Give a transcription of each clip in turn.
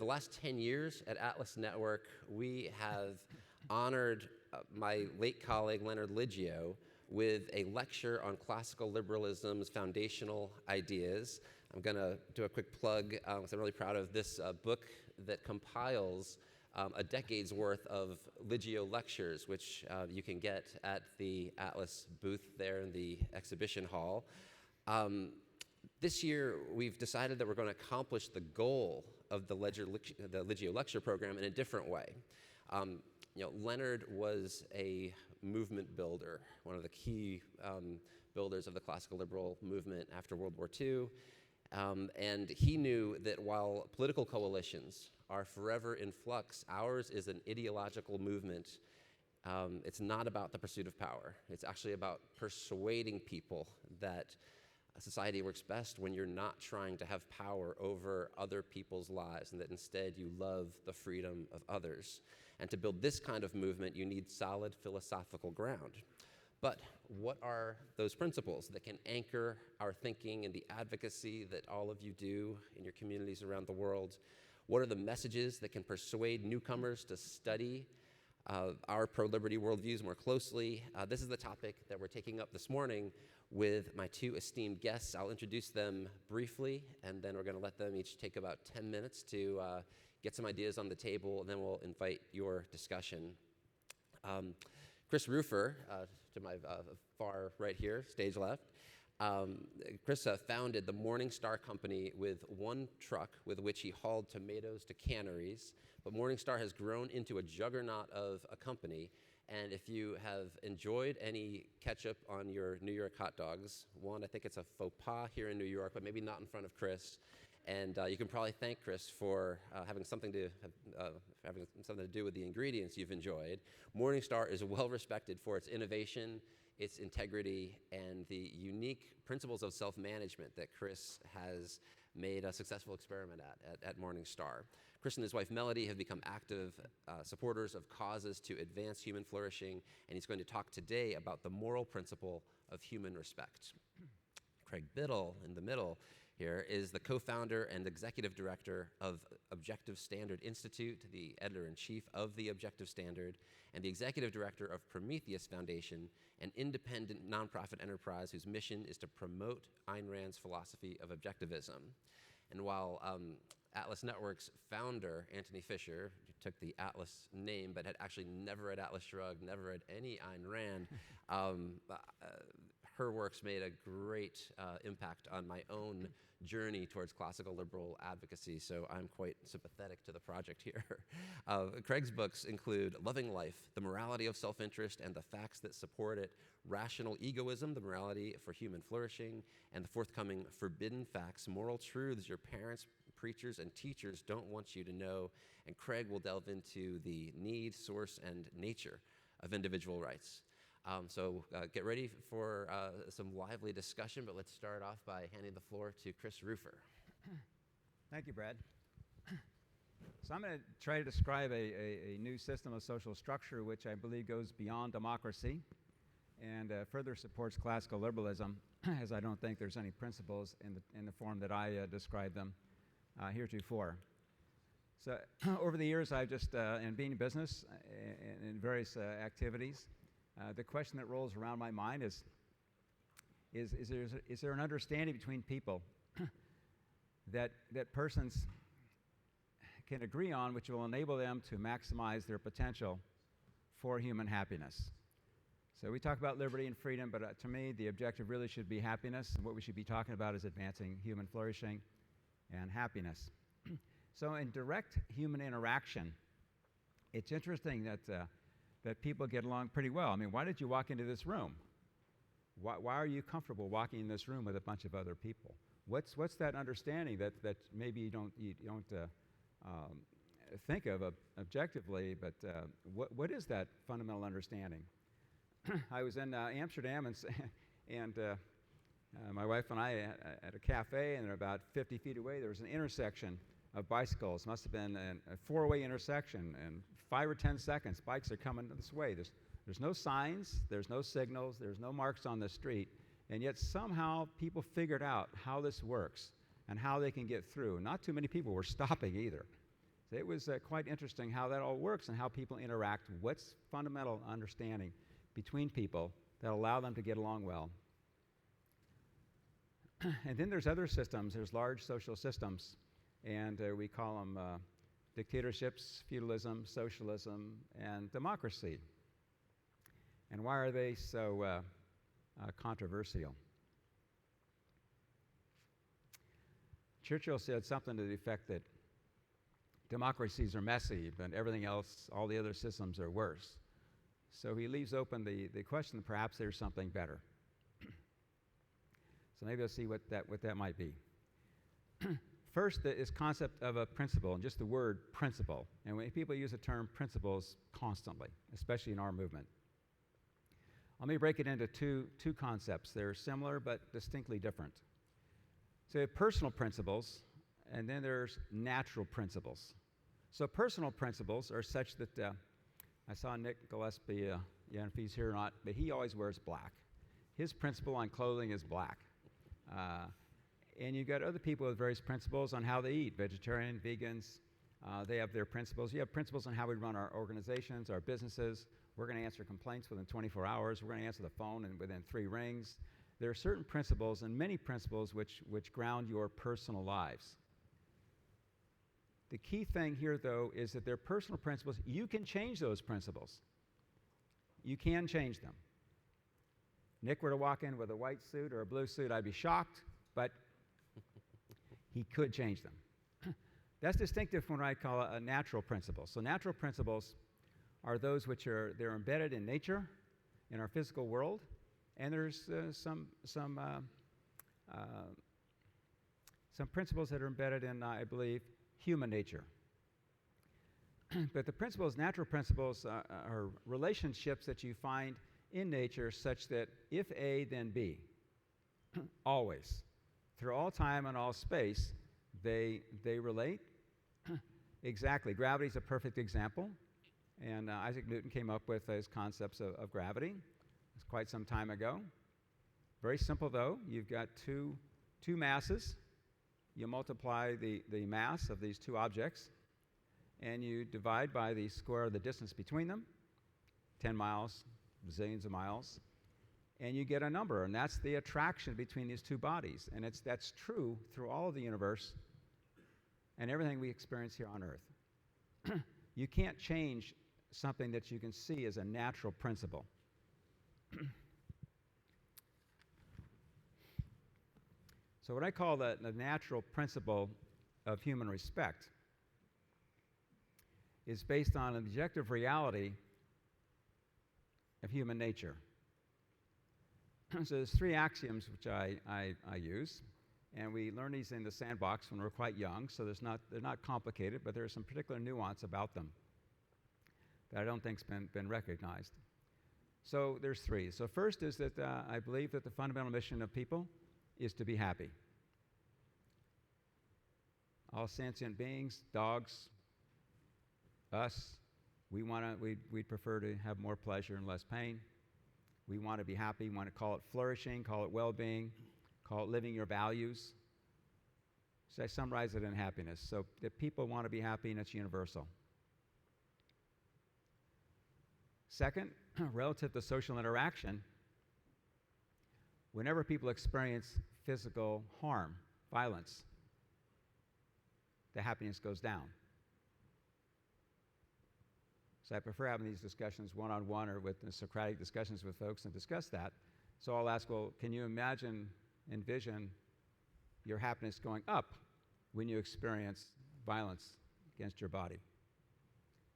last 10 years at Atlas Network, we have honored my late colleague Leonard Liggio with a lecture on classical liberalism's foundational ideas. I'm going to do a quick plug, because I'm really proud of this book that compiles a decade's worth of Liggio lectures, which you can get at the Atlas booth there in the exhibition hall. This year, we've decided that we're going to accomplish the goal of the Liggio lecture program in a different way. Leonard was a movement builder, one of the key builders of the classical liberal movement after World War II. And he knew that while political coalitions are forever in flux, ours is an ideological movement. It's not about the pursuit of power. It's actually about persuading people that society works best when you're not trying to have power over other people's lives, and that instead you love the freedom of others. And to build this kind of movement, you need solid philosophical ground. But what are those principles that can anchor our thinking and the advocacy that all of you do in your communities around the world? What are the messages that can persuade newcomers to study our pro-liberty worldviews more closely? This is the topic that we're taking up this morning with my two esteemed guests. I'll introduce them briefly, and then we're going to let them each take about 10 minutes to get some ideas on the table, and then we'll invite your discussion. Chris Rufer, to my far right here, stage left. Chris founded the Morning Star Company with one truck with which he hauled tomatoes to canneries. But Morning Star has grown into a juggernaut of a company. And if you have enjoyed any ketchup on your New York hot dogs, one, I think it's a faux pas here in New York, but maybe not in front of Chris. And you can probably thank Chris for having something to do with the ingredients you've enjoyed. Morning Star is well respected for its innovation, its integrity, and the unique principles of self-management that Chris has made a successful experiment at Morning Star. Chris and his wife Melody have become active supporters of causes to advance human flourishing, and he's going to talk today about the moral principle of human respect. Craig Biddle, in the middle here, is the co-founder and executive director of Objective Standard Institute, the editor-in-chief of the Objective Standard, and the executive director of Prometheus Foundation, an independent nonprofit enterprise whose mission is to promote Ayn Rand's philosophy of objectivism. And while Atlas Network's founder, Anthony Fisher, took the Atlas name but had actually never read Atlas Shrugged, never read any Ayn Rand, her works made a great impact on my own journey towards classical liberal advocacy, so I'm quite sympathetic to the project here. Craig's books include Loving Life, The Morality of Self-Interest and the Facts That Support It, Rational Egoism, The Morality for Human Flourishing, and the forthcoming Forbidden Facts, Moral Truths Your Parents, Preachers, and Teachers Don't Want You to Know. And Craig will delve into the need, source, and nature of individual rights. So get ready for some lively discussion, but let's start off by handing the floor to Chris Rufer. Thank you, Brad. So I'm going to try to describe a new system of social structure which I believe goes beyond democracy and further supports classical liberalism, as I don't think there's any principles in the form that I describe them heretofore. So over the years, I've just, in being in business, in various activities, the question that rolls around my mind is there an understanding between people that persons can agree on which will enable them to maximize their potential for human happiness? So we talk about liberty and freedom, but to me, the objective really should be happiness, and what we should be talking about is advancing human flourishing and happiness. So in direct human interaction, it's interesting that people get along pretty well. I mean, why did you walk into this room? Why are you comfortable walking in this room with a bunch of other people? What's that understanding that maybe you don't think of objectively, but what is that fundamental understanding? I was in Amsterdam, and my wife and I at a cafe, and about 50 feet away there was an intersection of bicycles. Must have been a four-way intersection, and 5 or 10 seconds, bikes are coming this way. There's no signs, there's no signals, there's no marks on the street, and yet somehow people figured out how this works and how they can get through. Not too many people were stopping either. So it was quite interesting how that all works and how people interact, what's fundamental understanding between people that allow them to get along well. And then there's other systems. There's large social systems, and we call them dictatorships, feudalism, socialism, and democracy. And why are they so controversial? Churchill said something to the effect that democracies are messy, but everything else, all the other systems are worse. So he leaves open the question that perhaps there's something better. So maybe we'll see what that might be. First is concept of a principle, and just the word principle. And when people use the term principles constantly, especially in our movement. Let me break it into two concepts. They're similar but distinctly different. So you have personal principles, and then there's natural principles. So personal principles are such that I saw Nick Gillespie, if he's here or not, but he always wears black. His principle on clothing is black. And you've got other people with various principles on how they eat, vegetarian, vegans. They have their principles. You have principles on how we run our organizations, our businesses. We're going to answer complaints within 24 hours. We're going to answer the phone within 3 rings. There are certain principles and many principles which ground your personal lives. The key thing here, though, is that they're personal principles. You can change those principles. You can change them. Nick were to walk in with a white suit or a blue suit, I'd be shocked, but he could change them. That's distinctive from what I call a natural principle. So natural principles are those which they're embedded in nature, in our physical world, and there's some principles that are embedded in, I believe, human nature. But the principles, natural principles, are relationships that you find in nature such that if A, then B. Always. Through all time and all space, they relate. Exactly. Gravity is a perfect example. And Isaac Newton came up with his concepts of gravity. It's quite some time ago. Very simple, though. You've got two masses. You multiply the mass of these 2 objects, and you divide by the square of the distance between them, 10 miles, zillions of miles, and you get a number, and that's the attraction between these 2 bodies. And that's true through all of the universe and everything we experience here on Earth. You can't change something that you can see as a natural principle. So what I call the natural principle of human respect is based on an objective reality of human nature. So there's 3 axioms which I use, and we learn these in the sandbox when we're quite young, so they're not complicated, but there's some particular nuance about them that I don't think's been recognized. So there's 3. So first is that I believe that the fundamental mission of people is to be happy. All sentient beings, dogs, us, we'd prefer to have more pleasure and less pain. We want to be happy. We want to call it flourishing, call it well-being, call it living your values. So I summarize it in happiness. So that people want to be happy, and it's universal. Second, relative to social interaction, whenever people experience physical harm, violence, the happiness goes down. So I prefer having these discussions one-on-one or with Socratic discussions with folks and discuss that. So I'll ask, well, can you envision your happiness going up when you experience violence against your body?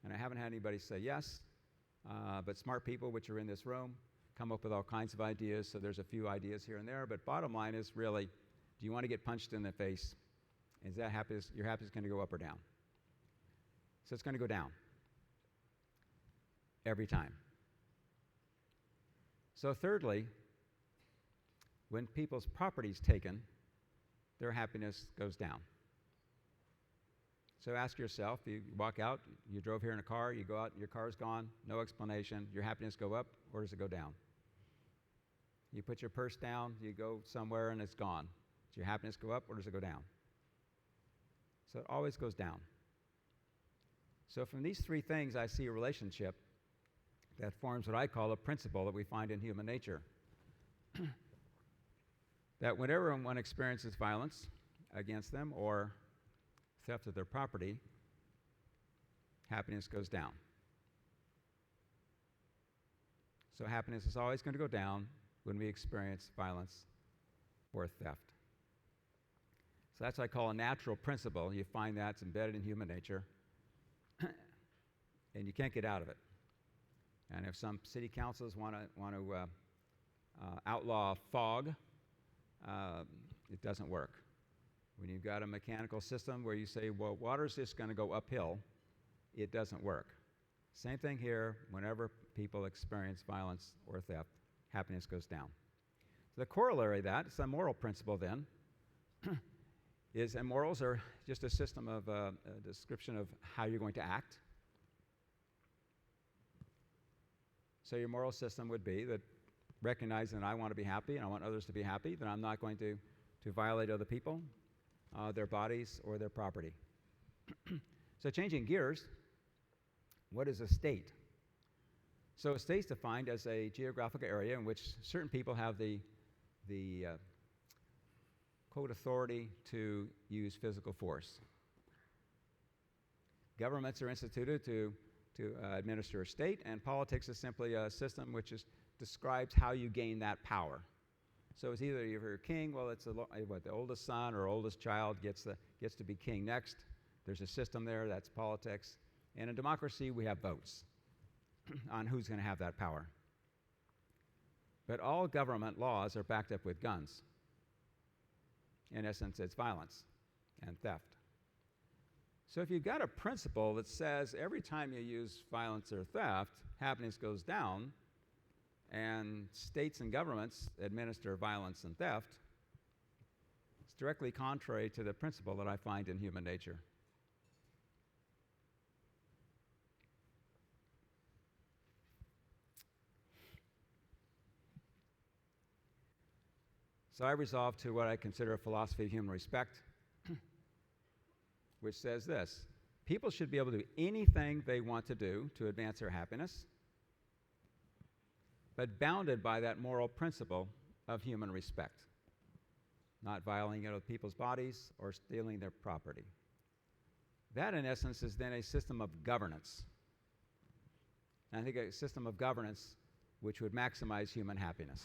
And I haven't had anybody say yes, but smart people which are in this room come up with all kinds of ideas, so there's a few ideas here and there, but bottom line is really, do you want to get punched in the face? Is that happiness, your happiness going to go up or down? So it's going to go down. Every time. So thirdly, when people's property is taken, their happiness goes down. So ask yourself, you walk out, you drove here in a car, you go out, your car's gone, no explanation, your happiness go up, or does it go down? You put your purse down, you go somewhere and it's gone. Does your happiness go up or does it go down? So it always goes down. So from these three things, I see a relationship that forms what I call a principle that we find in human nature. That whenever one experiences violence against them or theft of their property, happiness goes down. So happiness is always going to go down when we experience violence or theft. So that's what I call a natural principle. You find that's embedded in human nature, and you can't get out of it. And if some city councils want to outlaw fog, it doesn't work. When you've got a mechanical system where you say, well, water's just going to go uphill, it doesn't work. Same thing here. Whenever people experience violence or theft, happiness goes down. So the corollary of that, it's a moral principle then, is and morals are just a system of a description of how you're going to act. So your moral system would be that recognizing that I want to be happy and I want others to be happy, then I'm not going to violate other people, their bodies, or their property. So changing gears, what is a state? So a state is defined as a geographical area in which certain people have the quote, authority to use physical force. Governments are instituted to administer a state, and politics is simply a system which describes how you gain that power. So it's either you're a king, well, it's the oldest son or oldest child gets to be king next. There's a system there, that's politics. And in democracy, we have votes on who's going to have that power. But all government laws are backed up with guns. In essence, it's violence and theft. So if you've got a principle that says every time you use violence or theft, happiness goes down, and states and governments administer violence and theft, it's directly contrary to the principle that I find in human nature. So I resolved to what I consider a philosophy of human respect, which says this: people should be able to do anything they want to do to advance their happiness, but bounded by that moral principle of human respect, not violating other people's bodies or stealing their property. That, in essence, is then a system of governance. And I think a system of governance which would maximize human happiness.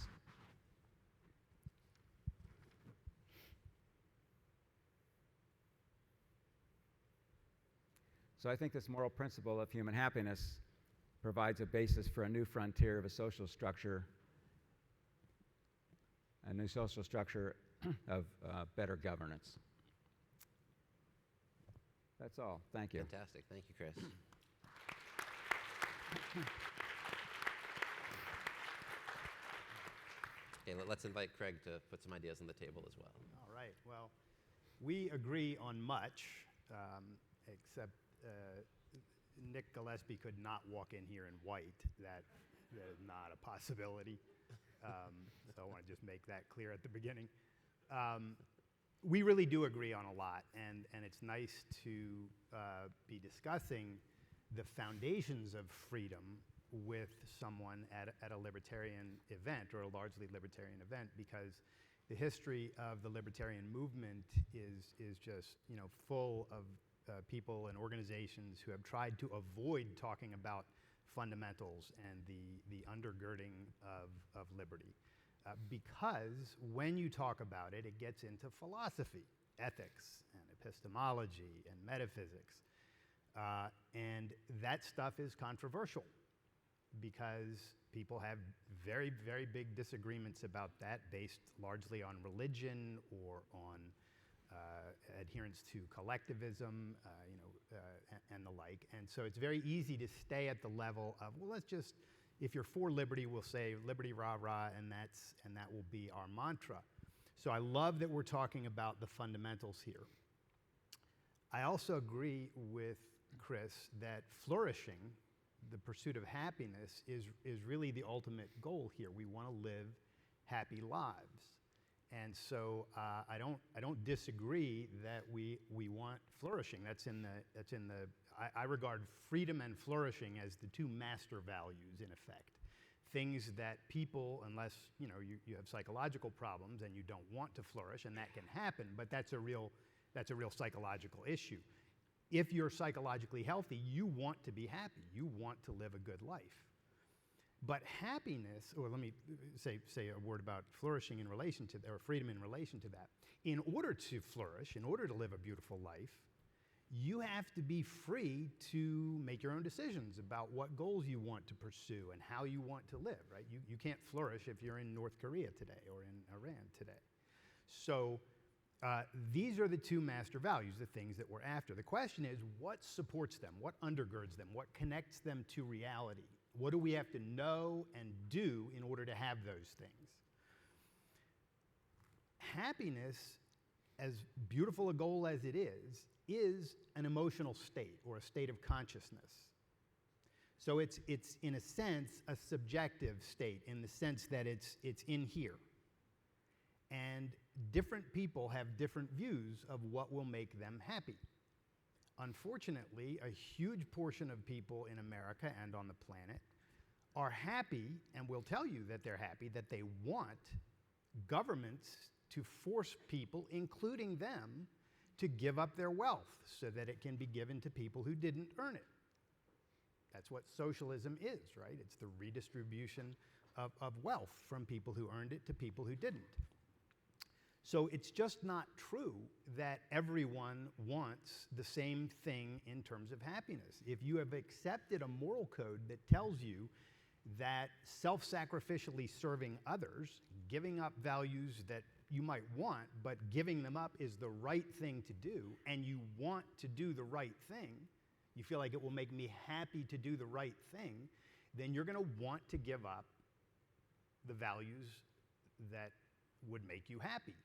So I think this moral principle of human happiness provides a basis for a new frontier of a social structure, a new social structure of better governance. That's all. Thank you. Fantastic. Thank you, Chris. Okay, let's invite Craig to put some ideas on the table as well. All right. Well, we agree on much, except Nick Gillespie could not walk in here in white. That is not a possibility. So I want to just make that clear at the beginning. We really do agree on a lot, and it's nice to be discussing the foundations of freedom with someone at a libertarian event, or a largely libertarian event, because the history of the libertarian movement is just, full of people and organizations who have tried to avoid talking about fundamentals and the undergirding of liberty. Because when you talk about it, it gets into philosophy, ethics, and epistemology, and metaphysics. And that stuff is controversial because people have very, very big disagreements about that, based largely on religion or on adherence to collectivism, and the like. And so it's very easy to stay at the level of, well, let's just, if you're for liberty, we'll say liberty, rah, rah, and that will be our mantra. So I love that we're talking about the fundamentals here. I also agree with Chris that flourishing, the pursuit of happiness, is really the ultimate goal here. We want to live happy lives. And so I don't disagree that we want flourishing. I regard freedom and flourishing as the two master values in effect. Things that people, unless you have psychological problems and you don't want to flourish, and that can happen, but that's a real psychological issue. If you're psychologically healthy, you want to be happy. You want to live a good life. But happiness, or let me say a word about flourishing in relation to, or freedom in relation to that. In order to flourish, in order to live a beautiful life, you have to be free to make your own decisions about what goals you want to pursue and how you want to live, right? You can't flourish if you're in North Korea today or in Iran today. So these are the two master values, the things that we're after. The question is, what supports them? What undergirds them? What connects them to reality? What do we have to know and do in order to have those things? Happiness, as beautiful a goal as it is an emotional state or a state of consciousness. So it's in a sense a subjective state in the sense that it's in here. And different people have different views of what will make them happy. Unfortunately, a huge portion of people in America and on the planet are happy and will tell you that they're happy, that they want governments to force people, including them, to give up their wealth so that it can be given to people who didn't earn it. That's what socialism is, right? It's the redistribution of wealth from people who earned it to people who didn't. So it's just not true that everyone wants the same thing in terms of happiness. If you have accepted a moral code that tells you that self-sacrificially serving others, giving up values that you might want, but giving them up is the right thing to do, and you want to do the right thing, you feel like it will make me happy to do the right thing, then you're going to want to give up the values that would make you happy,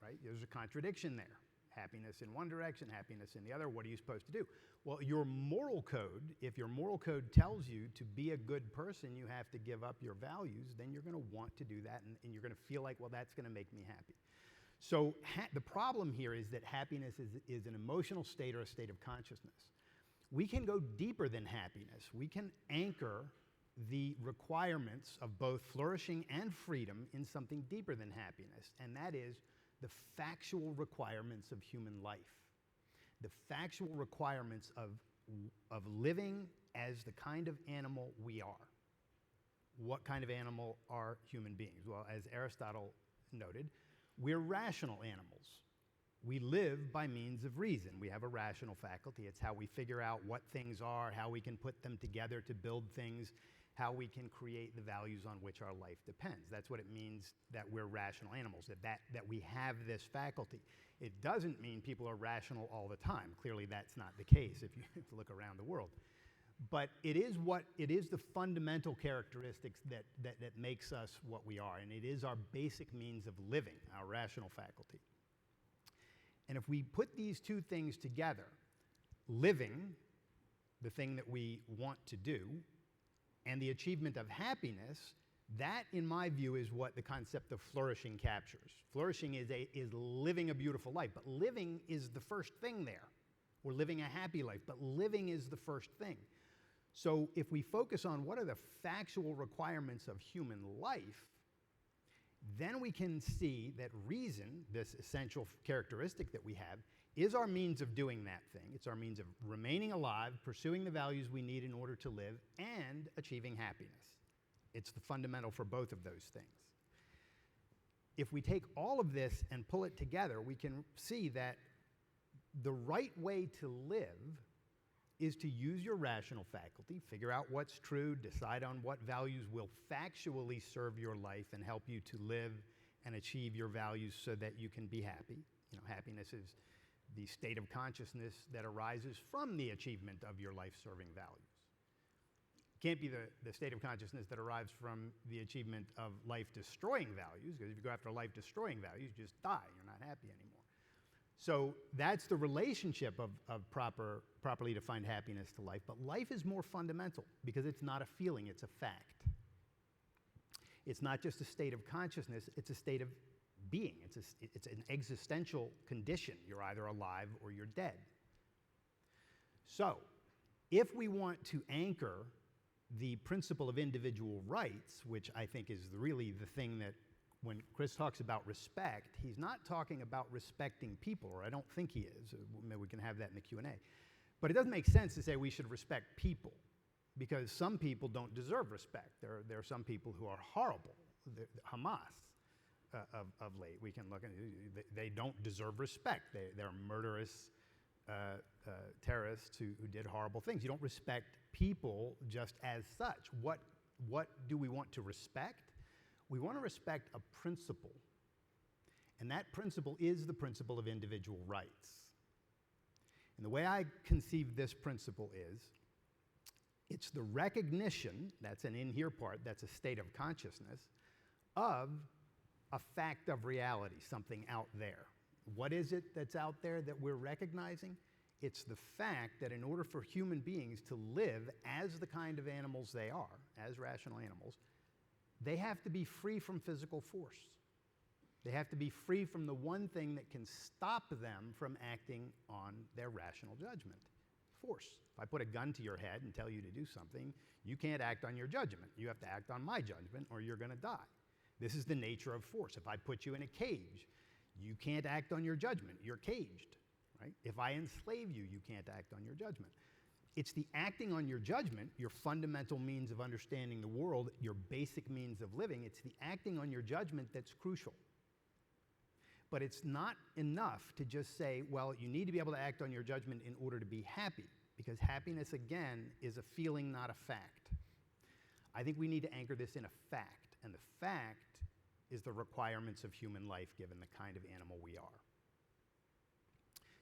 right? There's a contradiction there. Happiness in one direction, happiness in the other. What are you supposed to do? Well, your moral code, if your moral code tells you to be a good person, you have to give up your values, then you're going to want to do that, and you're going to feel like, well, that's going to make me happy. So the problem here is that happiness is an emotional state or a state of consciousness. We can go deeper than happiness. We can anchor the requirements of both flourishing and freedom in something deeper than happiness, and that is the factual requirements of human life, the factual requirements of living as the kind of animal we are. What kind of animal are human beings? Well, as Aristotle noted, we're rational animals. We live by means of reason. We have a rational faculty. It's how we figure out what things are, how we can put them together to build things, how we can create the values on which our life depends. That's what it means that we're rational animals, that we have this faculty. It doesn't mean people are rational all the time. Clearly that's not the case if you look around the world. But it is the fundamental characteristics that makes us what we are, and it is our basic means of living, our rational faculty. And if we put these two things together, living, the thing that we want to do, and the achievement of happiness, that, in my view, is what the concept of flourishing captures. Flourishing is living a beautiful life, but living is the first thing there. We're living a happy life, but living is the first thing. So if we focus on what are the factual requirements of human life, then we can see that reason, this essential characteristic that we have, is our means of doing that thing. It's our means of remaining alive, pursuing the values we need in order to live, and achieving happiness. It's the fundamental for both of those things. If we take all of this and pull it together, we can see that the right way to live is to use your rational faculty, figure out what's true, decide on what values will factually serve your life and help you to live and achieve your values so that you can be happy. Happiness is the state of consciousness that arises from the achievement of your life-serving values. It can't be the state of consciousness that arrives from the achievement of life-destroying values, because if you go after life-destroying values, you just die. You're not happy anymore. So that's the relationship of properly defined happiness to life. But life is more fundamental because it's not a feeling, it's a fact. It's not just a state of consciousness, it's a state of being. It's an existential condition. You're either alive or you're dead. So, if we want to anchor the principle of individual rights, which I think is really the thing that when Chris talks about respect, he's not talking about respecting people, or I don't think he is. Maybe we can have that in the Q&A. But it doesn't make sense to say we should respect people, because some people don't deserve respect. There are some people who are horrible. Hamas of late, we can look at, they don't deserve respect. They're murderous terrorists who did horrible things. You don't respect people just as such. What do we want to respect? We want to respect a principle. And that principle is the principle of individual rights. And the way I conceive this principle is, it's the recognition, that's an in here part, that's a state of consciousness, of a fact of reality, something out there. What is it that's out there that we're recognizing? It's the fact that in order for human beings to live as the kind of animals they are, as rational animals, they have to be free from physical force. They have to be free from the one thing that can stop them from acting on their rational judgment: force. If I put a gun to your head and tell you to do something, you can't act on your judgment. You have to act on my judgment or you're going to die. This is the nature of force. If I put you in a cage, you can't act on your judgment. You're caged, right? If I enslave you, you can't act on your judgment. It's the acting on your judgment, your fundamental means of understanding the world, your basic means of living. It's the acting on your judgment that's crucial. But it's not enough to just say, well, you need to be able to act on your judgment in order to be happy, because happiness, again, is a feeling, not a fact. I think we need to anchor this in a fact, and the fact is the requirements of human life given the kind of animal we are.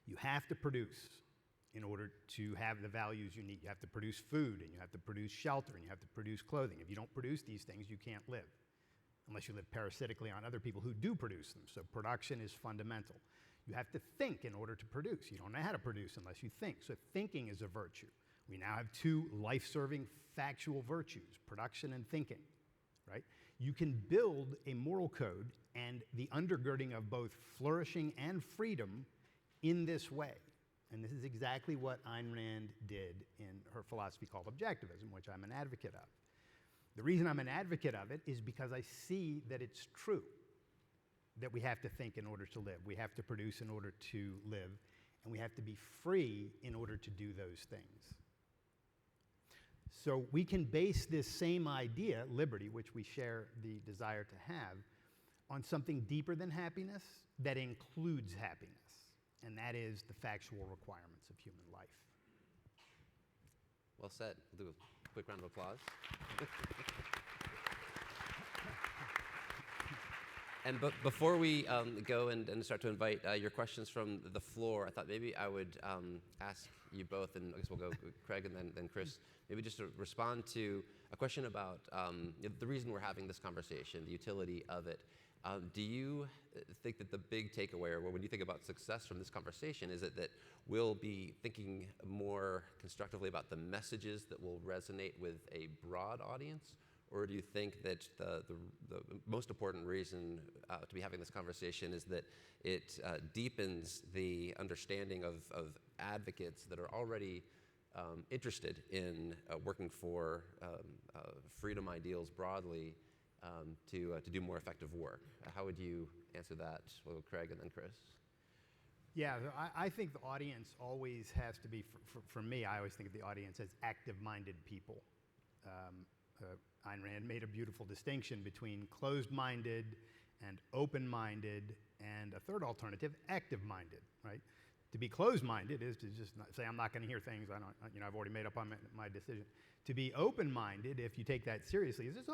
You have to produce in order to have the values you need. You have to produce food, and you have to produce shelter, and you have to produce clothing. If you don't produce these things, you can't live, unless you live parasitically on other people who do produce them. So production is fundamental. You have to think in order to produce. You don't know how to produce unless you think. So thinking is a virtue. We now have two life-serving factual virtues: production and thinking, right? You can build a moral code and the undergirding of both flourishing and freedom in this way. And this is exactly what Ayn Rand did in her philosophy called objectivism, which I'm an advocate of. The reason I'm an advocate of it is because I see that it's true that we have to think in order to live. We have to produce in order to live. And we have to be free in order to do those things. So we can base this same idea, liberty, which we share the desire to have, on something deeper than happiness that includes happiness. And that is the factual requirements of human life. Well said. We'll do a quick round of applause. And before we go and start to invite your questions from the floor, I thought maybe I would ask you both, and I guess we'll go Craig and then Chris, maybe just to respond to a question about the reason we're having this conversation, the utility of it. Do you think that the big takeaway, or when you think about success from this conversation, is it that we'll be thinking more constructively about the messages that will resonate with a broad audience? Or do you think that the most important reason to be having this conversation is that it deepens the understanding of advocates that are already interested in working for freedom ideals broadly to do more effective work? How would you answer that, well, Craig and then Chris? Yeah, I think the audience always has to be, for me, I always think of the audience as active-minded people. Ayn Rand made a beautiful distinction between closed-minded and open-minded, and a third alternative, active-minded, right? To be closed-minded is to just say, I'm not going to hear things, I've already made up my decision. To be open-minded, if you take that seriously, is just,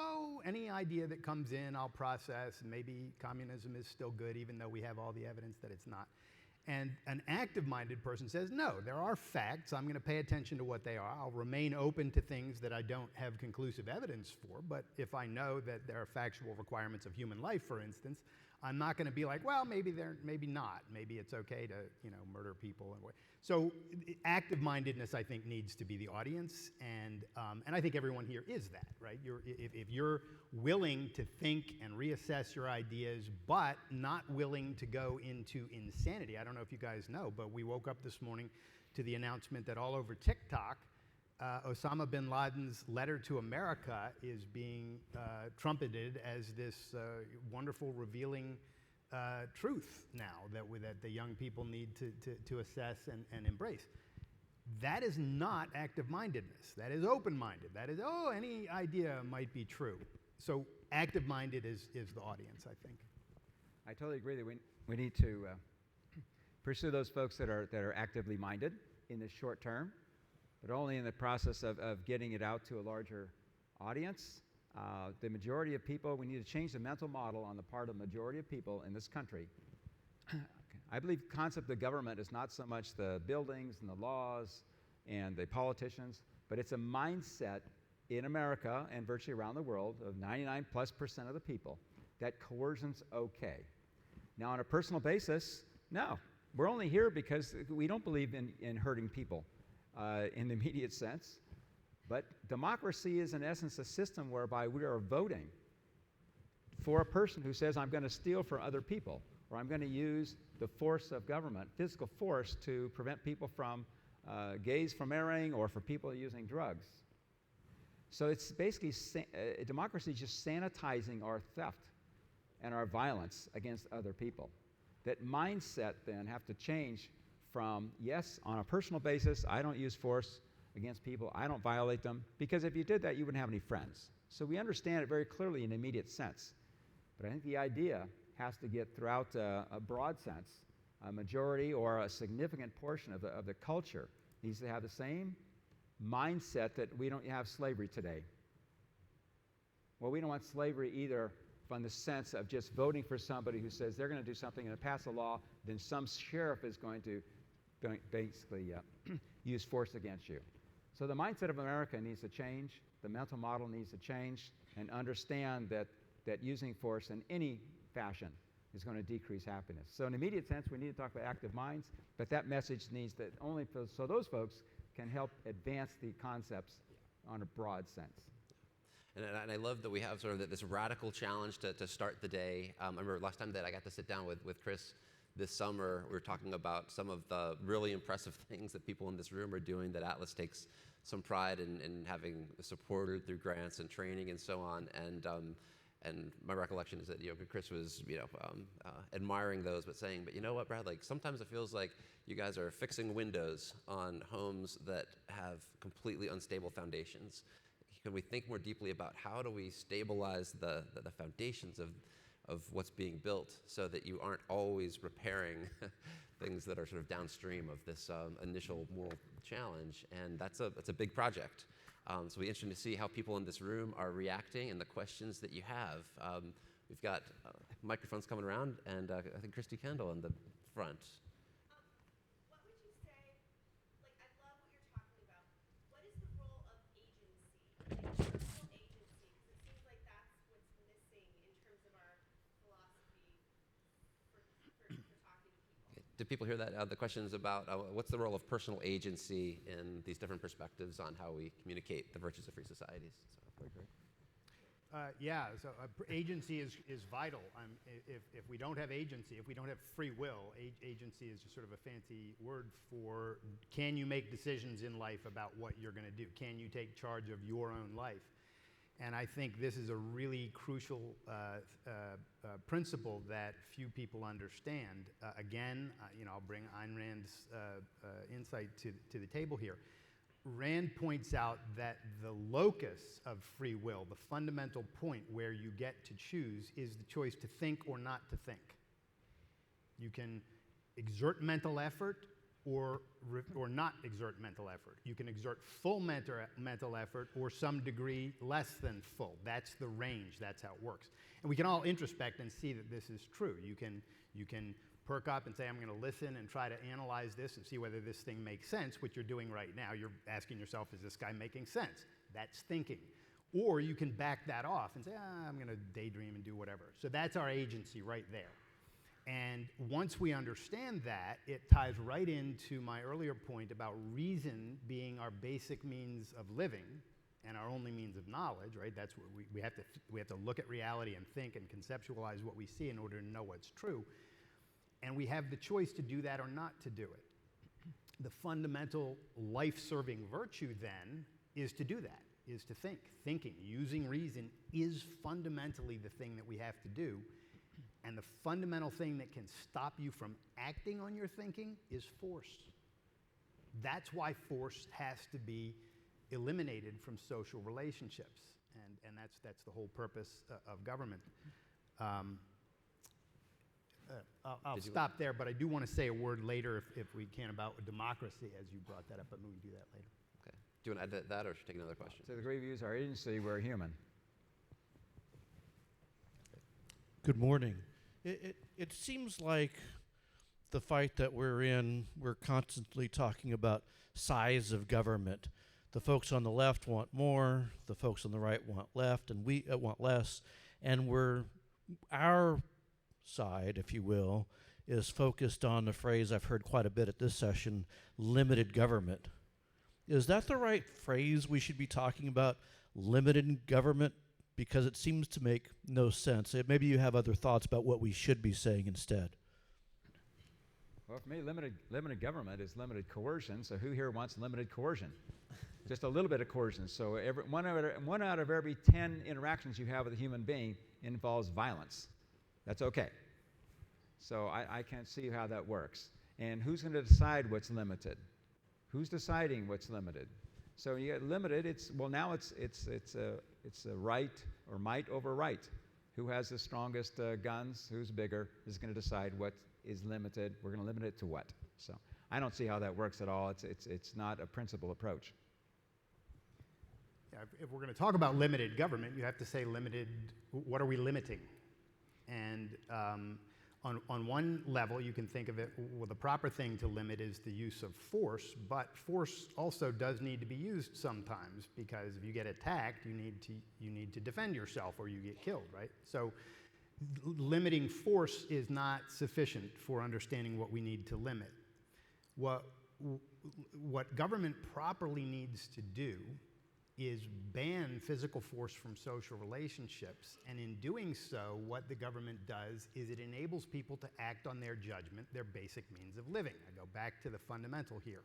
any idea that comes in, I'll process, and maybe communism is still good, even though we have all the evidence that it's not. And an active-minded person says, no, there are facts. I'm going to pay attention to what they are. I'll remain open to things that I don't have conclusive evidence for. But if I know that there are factual requirements of human life, for instance, I'm not going to be like, well, maybe not. Maybe it's okay to, murder people. So active-mindedness, I think, needs to be the audience, and I think everyone here is that, right? If you're willing to think and reassess your ideas, but not willing to go into insanity. I don't know if you guys know, but we woke up this morning to the announcement that all over TikTok, Osama bin Laden's letter to America is being trumpeted as this wonderful, revealing truth now that the young people need to assess and embrace. That is not active-mindedness. That is open-minded. That is, any idea might be true. So active-minded is the audience, I think. I totally agree that we need to pursue those folks that are actively minded in the short term, but only in the process of getting it out to a larger audience. The majority of people, we need to change the mental model on the part of the majority of people in this country. I believe the concept of government is not so much the buildings and the laws and the politicians, but it's a mindset in America and virtually around the world of 99+% of the people that coercion's okay. Now, on a personal basis, no. We're only here because we don't believe in hurting people in the immediate sense. But democracy is, in essence, a system whereby we are voting for a person who says, I'm going to steal from other people, or I'm going to use the force of government, physical force, to prevent people from gays from marrying or for people using drugs. So it's basically, democracy is just sanitizing our theft and our violence against other people. That mindset then have to change from, yes, on a personal basis, I don't use force against people, I don't violate them, because if you did that, you wouldn't have any friends. So we understand it very clearly in an immediate sense. But I think the idea has to get throughout a broad sense. A majority or a significant portion of the culture needs to have the same mindset that we don't have slavery today. Well, we don't want slavery either from the sense of just voting for somebody who says they're going to do something and pass a law, then some sheriff is going to basically use force against you. So the mindset of America needs to change, the mental model needs to change, and understand that using force in any fashion is going to decrease happiness. So in an immediate sense, we need to talk about active minds, but that message needs to only, so those folks can help advance the concepts on a broad sense. And I love that we have sort of this radical challenge to start the day. I remember last time that I got to sit down with Chris this summer, we were talking about some of the really impressive things that people in this room are doing, that Atlas takes some pride in having supported through grants and training and so on. And my recollection is that Chris was admiring those, but saying, but you know what, Brad? Like sometimes it feels like you guys are fixing windows on homes that have completely unstable foundations. Can we think more deeply about how do we stabilize the foundations of what's being built so that you aren't always repairing things that are sort of downstream of this initial moral challenge? And that's a big project. So it'll be interesting to see how people in this room are reacting and the questions that you have. We've got microphones coming around, and I think Christy Kendall in the front. What would you say, like I love what you're talking about, what is the role of agency, personal agency, because it seems like that's what's missing in terms of our philosophy for talking to people. Did people hear that? The questions about what's the role of personal agency in these different perspectives on how we communicate the virtues of free societies? So, great. So agency is vital. If we don't have agency, if we don't have free will, agency is just sort of a fancy word for can you make decisions in life about what you're going to do? Can you take charge of your own life? And I think this is a really crucial principle that few people understand. I'll bring Ayn Rand's insight to the table here. Rand points out that the locus of free will, the fundamental point where you get to choose, is the choice to think or not to think. You can exert mental effort or not exert mental effort. You can exert full mental effort or some degree less than full. That's the range. That's how it works. And we can all introspect and see that this is true. You can perk up and say, I'm going to listen and try to analyze this and see whether this thing makes sense, which you're doing right now. You're asking yourself, is this guy making sense? That's thinking. Or you can back that off and say, I'm going to daydream and do whatever. So that's our agency right there. And once we understand that, it ties right into my earlier point about reason being our basic means of living and our only means of knowledge, right? That's what we have to look at reality and think and conceptualize what we see in order to know what's true. And we have the choice to do that or not to do it. The fundamental life-serving virtue then is to do that, is to think. Thinking, using reason is fundamentally the thing that we have to do. And the fundamental thing that can stop you from acting on your thinking is force. That's why force has to be eliminated from social relationships. And that's the whole purpose of government. I'll stop there, but I do want to say a word later, if we can, about democracy, as you brought that up, but we can do that later. Okay. Do you want to add to that, or should I take another question? So the great views our agency, we're human. Good morning. It seems like the fight that we're in, we're constantly talking about size of government. The folks on the left want more, the folks on the right want left, and we want less. And our side, if you will, is focused on the phrase I've heard quite a bit at this session, limited government. Is that the right phrase we should be talking about, limited government? Because it seems to make no sense. Maybe you have other thoughts about what we should be saying instead. Well, for me, limited government is limited coercion. So who here wants limited coercion? Just a little bit of coercion. So one out of every 10 interactions you have with a human being involves violence. That's okay. So I can't see how that works. And who's going to decide what's limited? Who's deciding what's limited? So you get limited. Now it's a right or might over right. Who has the strongest guns? Who's bigger? Is going to decide what is limited. We're going to limit it to what? So I don't see how that works at all. It's not a principled approach. Yeah, if we're going to talk about limited government, you have to say limited. What are we limiting? And on one level, you can think of it, well, the proper thing to limit is the use of force, but force also does need to be used sometimes, because if you get attacked, you need to defend yourself or you get killed, right? So limiting force is not sufficient for understanding what we need to limit. What government properly needs to do is ban physical force from social relationships, and in doing so, what the government does is it enables people to act on their judgment, their basic means of living. I go back to the fundamental here.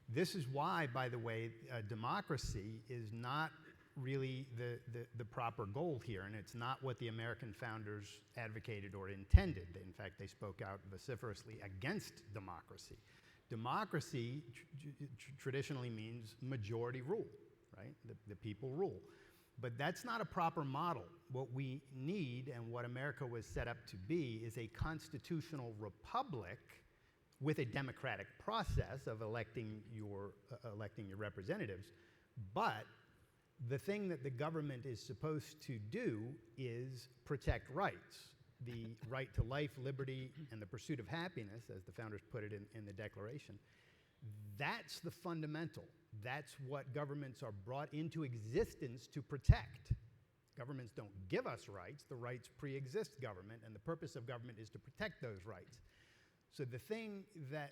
This is why, by the way, democracy is not really the proper goal here, and it's not what the American founders advocated or intended. In fact, they spoke out vociferously against democracy. Democracy traditionally means majority rule. Right? The people rule. But that's not a proper model. What we need, and what America was set up to be, is a constitutional republic with a democratic process of electing your representatives. But the thing that the government is supposed to do is protect rights. The right to life, liberty, and the pursuit of happiness, as the founders put it in the Declaration. That's the fundamental. That's what governments are brought into existence to protect. Governments don't give us rights. The rights pre-exist government, and the purpose of government is to protect those rights. So the thing that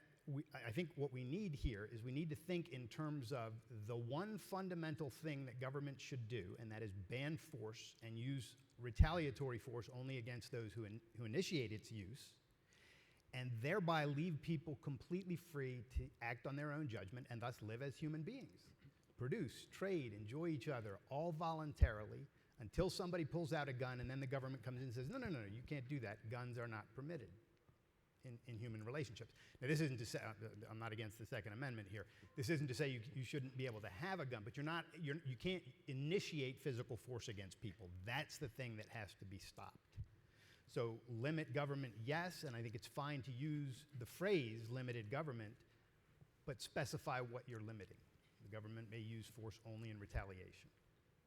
I think what we need here is we need to think in terms of the one fundamental thing that government should do, and that is ban force and use retaliatory force only against those who initiate its use, and thereby leave people completely free to act on their own judgment and thus live as human beings. Produce, trade, enjoy each other, all voluntarily, until somebody pulls out a gun and then the government comes in and says, no, you can't do that. Guns are not permitted in human relationships. Now, this isn't to say, I'm not against the Second Amendment here. This isn't to say you shouldn't be able to have a gun, but you can't initiate physical force against people. That's the thing that has to be stopped. So limit government, yes, and I think it's fine to use the phrase limited government, but specify what you're limiting. The government may use force only in retaliation.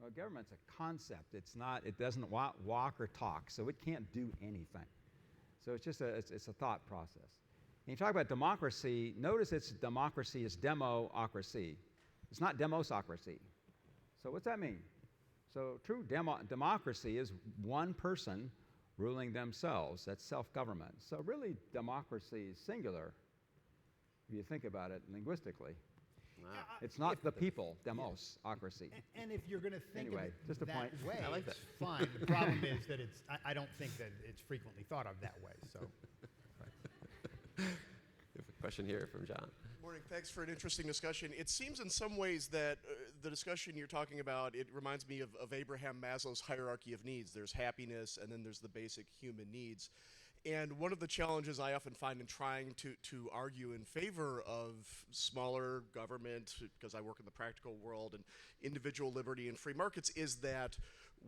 Well, government's a concept. It doesn't walk or talk, so it can't do anything. So it's just it's a thought process. And you talk about democracy, notice democracy is democracy. It's not demosocracy. So what's that mean? So true democracy is one person ruling themselves. That's self-government. So really, democracy is singular, if you think about it linguistically. Wow. It's not the people, demosocracy. And if you're going to think Anyway, of it just a that point. way, I like it's fine. The problem is that I don't think that it's frequently thought of that way. So, We have a question here from John. Morning. Thanks for an interesting discussion. It seems in some ways that the discussion you're talking about, it reminds me of Abraham Maslow's hierarchy of needs. There's happiness, and then there's the basic human needs. And one of the challenges I often find in trying to argue in favor of smaller government, because I work in the practical world, and individual liberty and free markets, is that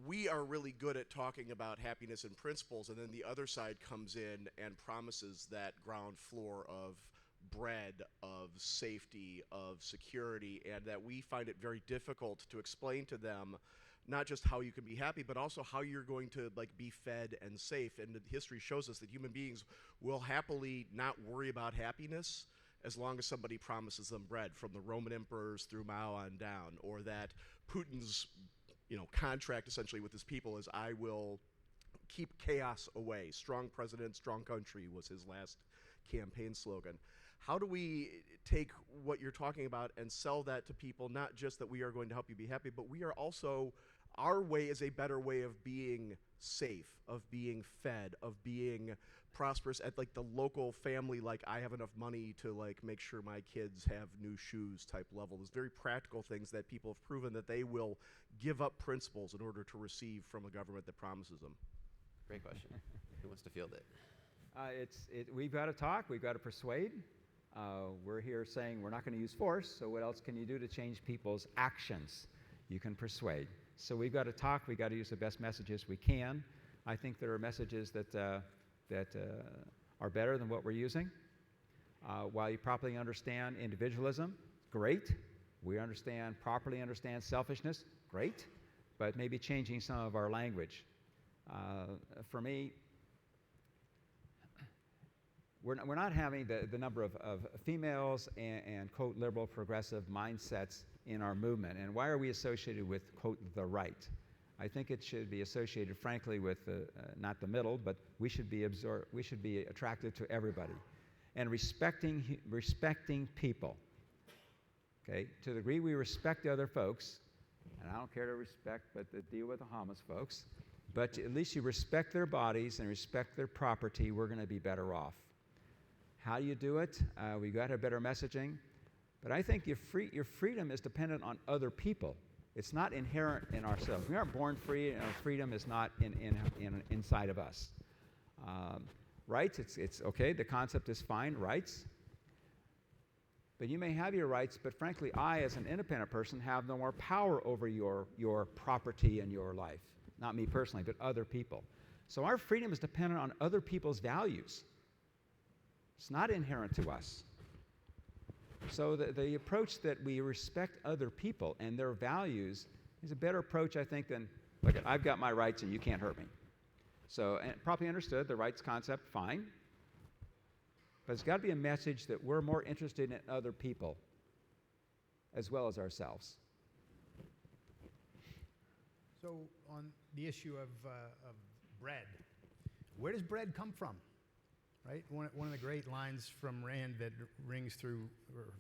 we are really good at talking about happiness and principles, and then the other side comes in and promises that ground floor of bread, of safety, of security, and that we find it very difficult to explain to them not just how you can be happy, but also how you're going to be fed and safe. And history shows us that human beings will happily not worry about happiness as long as somebody promises them bread, from the Roman emperors through Mao on down, or that Putin's contract essentially with his people is, I will keep chaos away. Strong president, strong country was his last campaign slogan. How do we take what you're talking about and sell that to people, not just that we are going to help you be happy, but we are also, our way is a better way of being safe, of being fed, of being prosperous at the local family, I have enough money to make sure my kids have new shoes type level. There's very practical things that people have proven that they will give up principles in order to receive from a government that promises them. Great question. Who wants to field it? We've got to talk, we've got to persuade. We're here saying we're not going to use force, so what else can you do to change people's actions? You can persuade. So we've got to talk, we've got to use the best messages we can. I think there are messages that are better than what we're using. While you properly understand individualism, great. We properly understand selfishness, great. But maybe changing some of our language. For me, we're not having the number of females and quote, liberal progressive mindsets in our movement. And why are we associated with, quote, the right? I think it should be associated, frankly, with not the middle, but we should be attracted to everybody. And respecting people. Okay? To the degree we respect other folks, and I don't care to respect, but to deal with the Hamas folks, but at least you respect their bodies and respect their property, we're going to be better off. How do you do it? We've got to have better messaging. But I think your freedom is dependent on other people. It's not inherent in ourselves. We aren't born free, and our freedom is not inside of us. Rights, it's okay. The concept is fine, rights. But you may have your rights, but frankly, I, as an independent person, have no more power over your property and your life. Not me personally, but other people. So our freedom is dependent on other people's values. It's not inherent to us. So the approach that we respect other people and their values is a better approach, I think, than, look, I've got my rights and you can't hurt me. So, and properly understood, the rights concept, fine. But it's got to be a message that we're more interested in other people as well as ourselves. so on the issue of bread, where does bread come from? Right? One of the great lines from Rand that rings through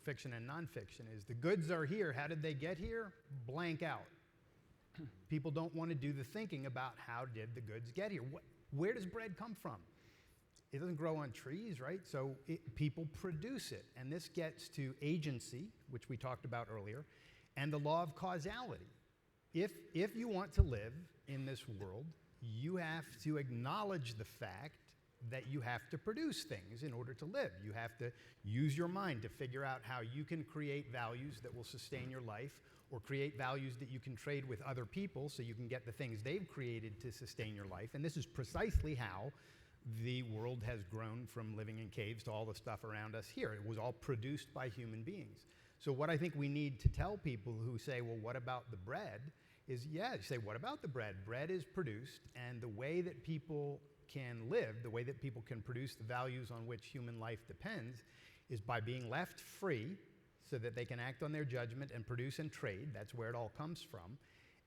fiction and nonfiction is, the goods are here. How did they get here? Blank out. People don't want to do the thinking about how did the goods get here. Where does bread come from? It doesn't grow on trees, right? So people produce it. And this gets to agency, which we talked about earlier, and the law of causality. If you want to live in this world, you have to acknowledge the fact that you have to produce things in order to live. You have to use your mind to figure out how you can create values that will sustain your life, or create values that you can trade with other people so you can get the things they've created to sustain your life. And this is precisely how the world has grown from living in caves to all the stuff around us here. It was all produced by human beings. So what I think we need to tell people who say, well, what about the bread? Is, yeah, you say, what about the bread? Bread is produced, and the way that people can live, the way that people can produce the values on which human life depends, is by being left free so that they can act on their judgment and produce and trade. That's where it all comes from.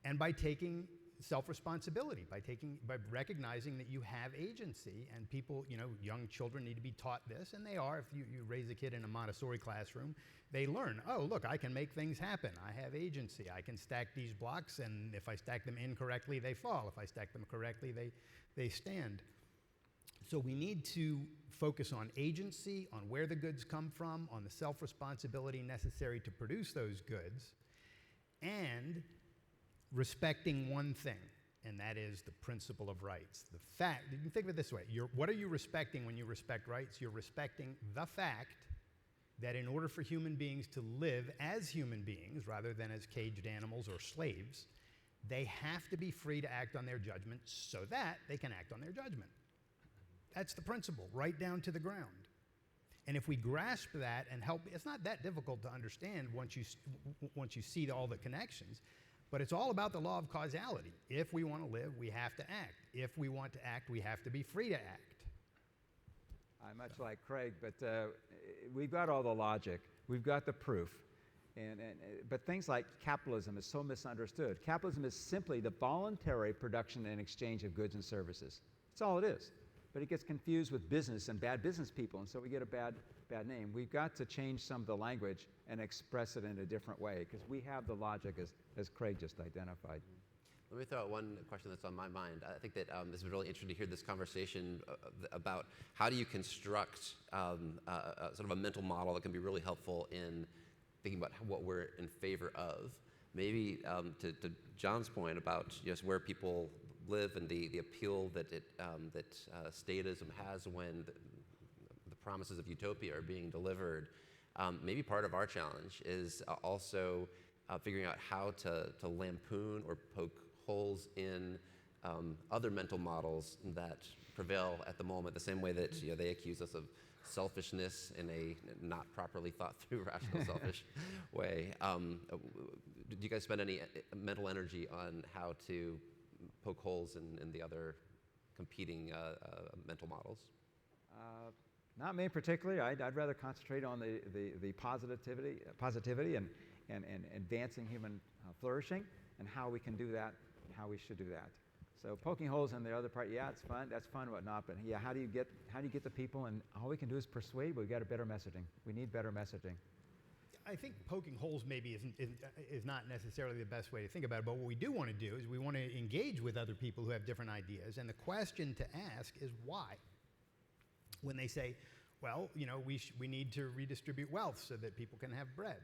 and by taking self-responsibility, by recognizing that you have agency, and people, young children need to be taught this, and they are. If you raise a kid in a Montessori classroom, they learn, oh, look, I can make things happen. I have agency. I can stack these blocks, and if I stack them incorrectly, they fall. If I stack them correctly, they stand. So we need to focus on agency, on where the goods come from, on the self-responsibility necessary to produce those goods, and respecting one thing, and that is the principle of rights. The fact, you can think of it this way, what are you respecting when you respect rights? You're respecting the fact that in order for human beings to live as human beings, rather than as caged animals or slaves, they have to be free to act on their judgment so that they can act on their judgment. That's the principle, right down to the ground. And if we grasp that and help, it's not that difficult to understand once you see all the connections, but it's all about the law of causality. If we want to live, we have to act. If we want to act, we have to be free to act. I'm much like Craig, but we've got all the logic. We've got the proof. But things like capitalism is so misunderstood. Capitalism is simply the voluntary production and exchange of goods and services. That's all it is. But it gets confused with business and bad business people, and so we get a bad name. We've got to change some of the language and express it in a different way, because we have the logic as Craig just identified. Let me throw out one question that's on my mind. I think that this is really interesting to hear this conversation about how do you construct sort of a mental model that can be really helpful in thinking about what we're in favor of. Maybe to John's point about where people live and the appeal that statism has when the promises of utopia are being delivered. Maybe part of our challenge is also figuring out how to lampoon or poke holes in other mental models that prevail at the moment, the same way that they accuse us of selfishness in a not properly thought through, rational, selfish way. Do you guys spend any mental energy on how to poke holes in the other competing mental models? Not me particularly. I'd rather concentrate on the positivity and advancing human flourishing, and how we can do that, and how we should do that. So poking holes in the other part, yeah, it's fun. That's fun, whatnot. But yeah, how do you get the people? And all we can do is persuade. But we got a better messaging. We need better messaging. I think poking holes maybe is not necessarily the best way to think about it, but what we do want to do is we want to engage with other people who have different ideas, and the question to ask is why. When they say, well, we need to redistribute wealth so that people can have bread.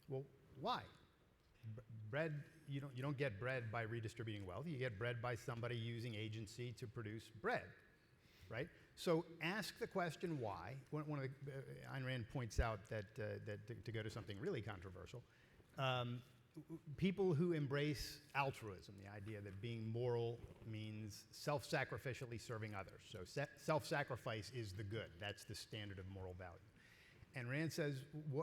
Well, why? Bread, you don't get bread by redistributing wealth. You get bread by somebody using agency to produce bread, right? So ask the question why. One of Ayn Rand points out that to go to something really controversial, people who embrace altruism, the idea that being moral means self-sacrificially serving others. So self-sacrifice is the good. That's the standard of moral value. And Rand says,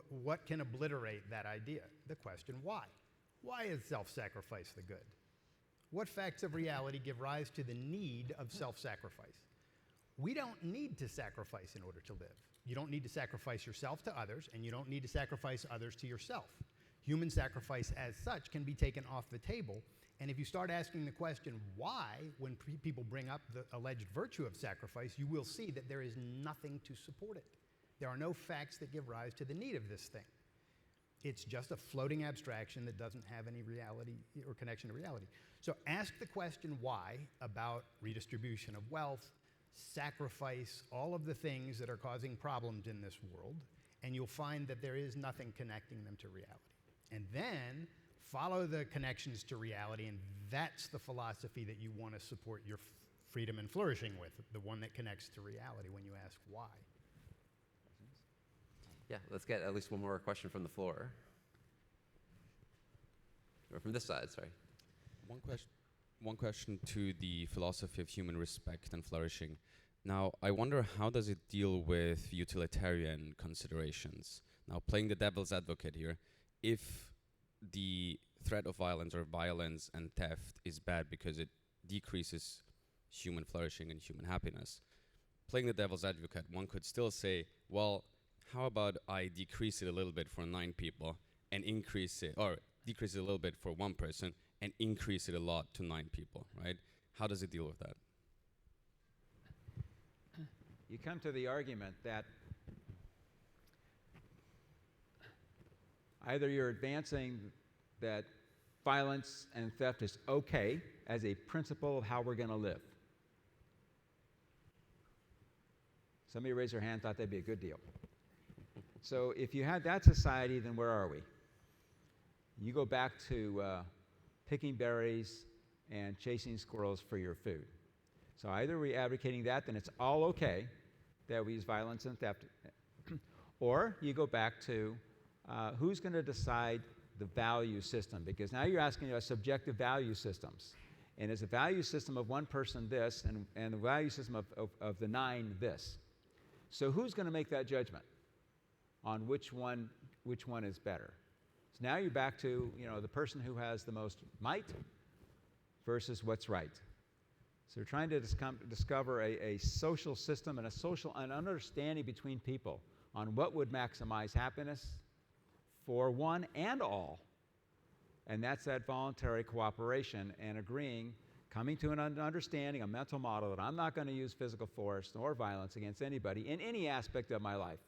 what can obliterate that idea? The question why. Why is self-sacrifice the good? What facts of reality give rise to the need of self-sacrifice? We don't need to sacrifice in order to live. You don't need to sacrifice yourself to others, and you don't need to sacrifice others to yourself. Human sacrifice as such can be taken off the table, and if you start asking the question why, when people bring up the alleged virtue of sacrifice, you will see that there is nothing to support it. There are no facts that give rise to the need of this thing. It's just a floating abstraction that doesn't have any reality or connection to reality. So ask the question why about redistribution of wealth, sacrifice, all of the things that are causing problems in this world, and you'll find that there is nothing connecting them to reality. And then follow the connections to reality, and that's the philosophy that you want to support your freedom and flourishing with, the one that connects to reality when you ask why. Yeah, let's get at least one more question from the floor. Or from this side, sorry. One question to the philosophy of human respect and flourishing. Now, I wonder, how does it deal with utilitarian considerations? Now, playing the devil's advocate here, if the threat of violence or violence and theft is bad because it decreases human flourishing and human happiness, playing the devil's advocate, one could still say, well, how about I decrease it a little bit for 9 people and increase it, or decrease it a little bit for 1 person and increase it a lot to 9 people, right? How does it deal with that? You come to the argument that either you're advancing that violence and theft is okay as a principle of how we're going to live. Somebody raised their hand, thought that'd be a good deal. So if you had that society, then where are we? You go back to picking berries and chasing squirrels for your food. So either we're advocating that, then it's all okay that we use violence and theft, or you go back to who's going to decide the value system, because now you're asking about subjective value systems. And is a value system of one person this, and the value system of the 9 this. So who's going to make that judgment on which one is better? So now you're back to the person who has the most might versus what's right. So we're trying to discover a social system and an understanding between people on what would maximize happiness for one and all. And that's that voluntary cooperation and agreeing, coming to an understanding, a mental model that I'm not going to use physical force nor violence against anybody in any aspect of my life.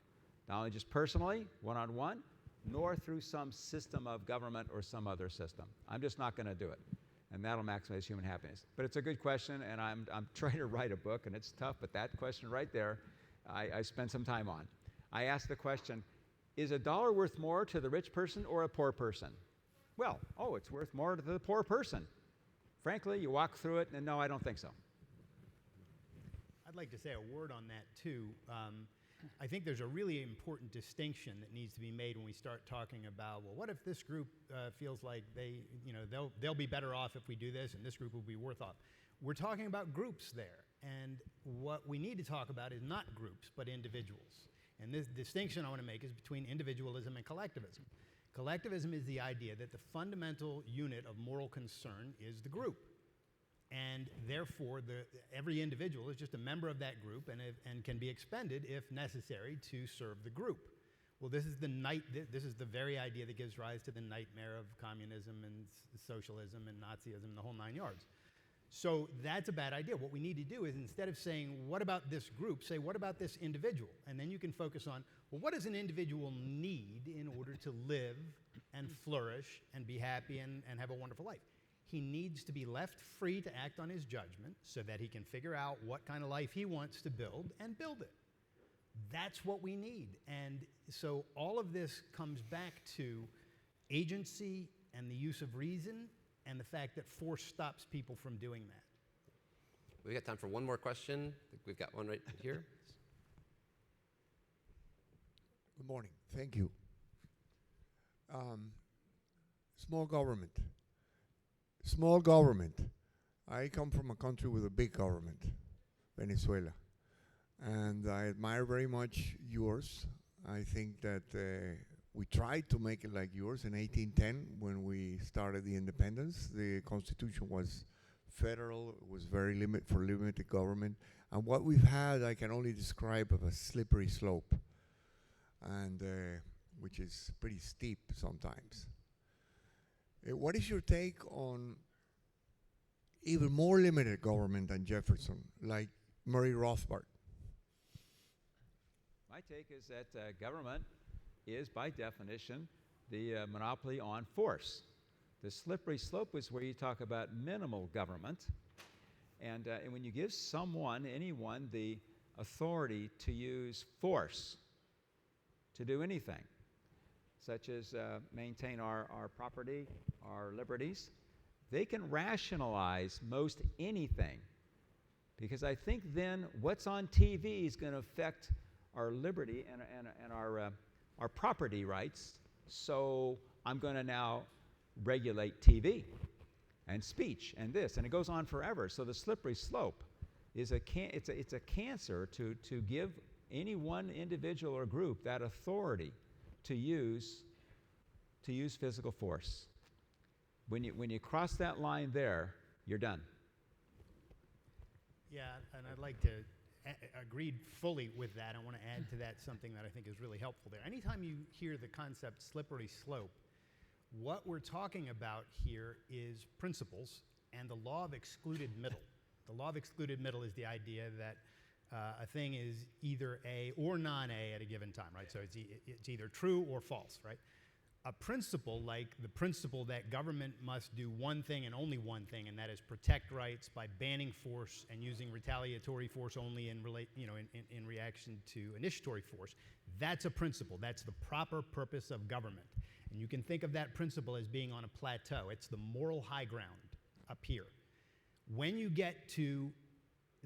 Not only just personally, one-on-one, nor through some system of government or some other system. I'm just not going to do it. And that'll maximize human happiness. But it's a good question, and I'm trying to write a book, and it's tough, but that question right there, I spent some time on. I asked the question, is a dollar worth more to the rich person or a poor person? Well, it's worth more to the poor person. Frankly, you walk through it, and no, I don't think so. I'd like to say a word on that, too. I think there's a really important distinction that needs to be made when we start talking about, well, what if this group feels like they'll be better off if we do this, and this group will be worse off. We're talking about groups there, and what we need to talk about is not groups, but individuals. And this distinction I want to make is between individualism and collectivism. Collectivism is the idea that the fundamental unit of moral concern is the group. And therefore, every individual is just a member of that group and can be expended, if necessary, to serve the group. Well, this is the very idea that gives rise to the nightmare of communism and socialism and Nazism and the whole 9 yards. So that's a bad idea. What we need to do is, instead of saying, what about this group, say, what about this individual? And then you can focus on, well, what does an individual need in order to live and flourish and be happy and have a wonderful life? He needs to be left free to act on his judgment so that he can figure out what kind of life he wants to build and build it. That's what we need. And so all of this comes back to agency and the use of reason and the fact that force stops people from doing that. We've got time for one more question. I think we've got one right here. Good morning. Thank you. Small government. Small government. I come from a country with a big government, Venezuela. And I admire very much yours. I think that we tried to make it like yours in 1810 when we started the independence. The Constitution was federal, it was very limited government. And what we've had, I can only describe as a slippery slope, and which is pretty steep sometimes. What is your take on even more limited government than Jefferson, like Murray Rothbard? My take is that government is, by definition, the monopoly on force. The slippery slope is where you talk about minimal government. And when you give anyone, the authority to use force to do anything, such as maintain our property, our liberties, they can rationalize most anything. Because I think then what's on TV is going to affect our liberty and our property rights. So I'm going to now regulate TV and speech and this, and it goes on forever. So the slippery slope is it's a cancer to give any one individual or group that authority to use physical force. When you cross that line there, you're done. Yeah, and I'd like to agree fully with that. I want to add to that something that I think is really helpful there. Anytime you hear the concept slippery slope, What we're talking about here is principles and the law of excluded middle. The law of excluded middle is the idea that a thing is either A or non-A at a given time, right? So it's either true or false, right? A principle, like the principle that government must do one thing and only one thing, and that is protect rights by banning force and using retaliatory force only in reaction to initiatory force, that's a principle. That's the proper purpose of government. And you can think of that principle as being on a plateau. It's the moral high ground up here. When you get to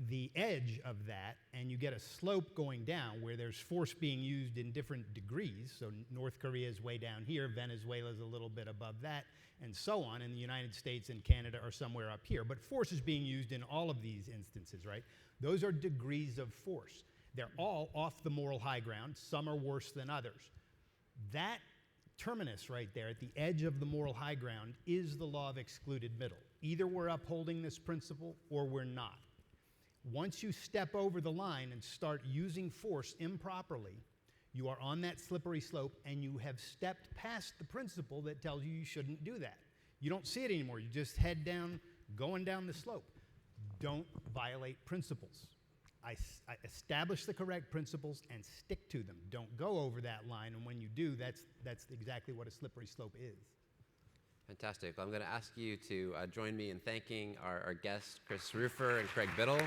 the edge of that and you get a slope going down where there's force being used in different degrees, so North Korea is way down here, Venezuela is a little bit above that, and so on, and the United States and Canada are somewhere up here. But force is being used in all of these instances, right? Those are degrees of force. They're all off the moral high ground. Some are worse than others. That terminus right there at the edge of the moral high ground is the law of excluded middle. Either we're upholding this principle or we're not. Once you step over the line and start using force improperly, you are on that slippery slope and you have stepped past the principle that tells you shouldn't do that. You don't see it anymore. You just head down, going down the slope. Don't violate principles. I establish the correct principles and stick to them. Don't go over that line, and when you do, that's exactly what a slippery slope is. Fantastic. Well, I'm going to ask you to join me in thanking our guests, Chris Rufer and Craig Biddle.